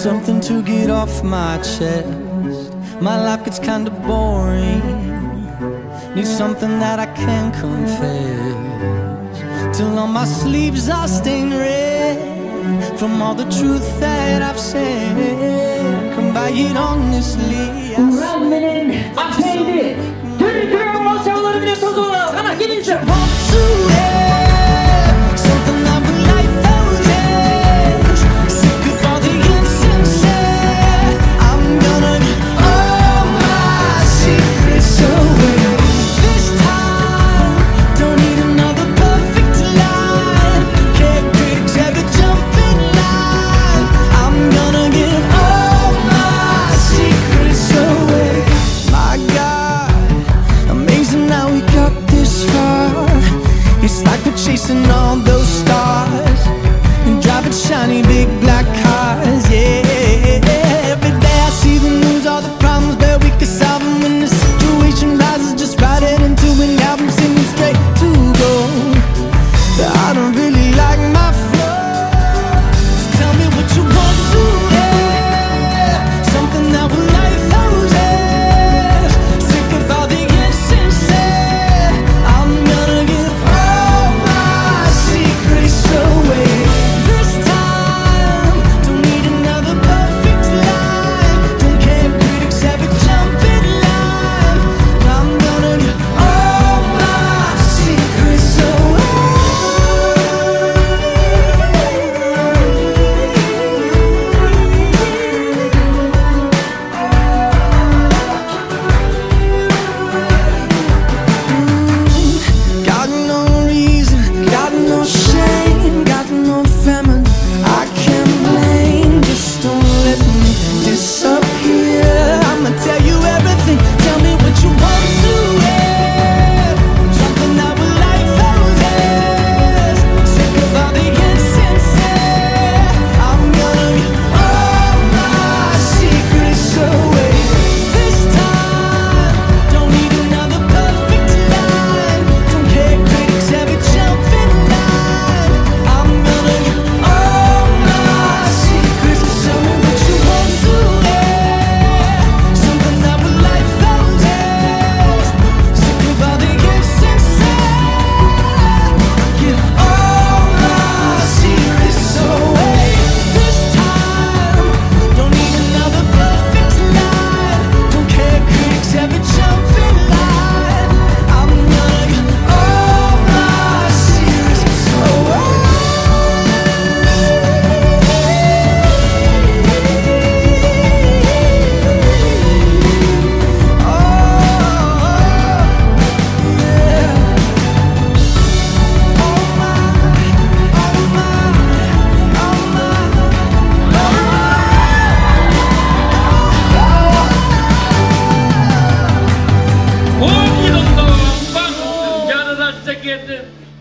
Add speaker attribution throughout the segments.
Speaker 1: something to get off my chest. My life gets kinda boring. Need something that I can confess, till on my sleeves are stained red from all the truth that I've said. Come by it honestly.
Speaker 2: 우람매는 앞에이드 들들어 모셔오는 내 소소로 하나 기린자
Speaker 1: chasing all those stars and driving shiny big black cars, yeah. Every day I see the news, all the problems, but we can solve them when the situation rises. Just write it into an album, singing straight to gold. But I don't really like my flow, so tell me what you want to hear. Something that will light those sick of all the insincere. I'm gonna give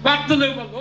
Speaker 3: Baktığına bak.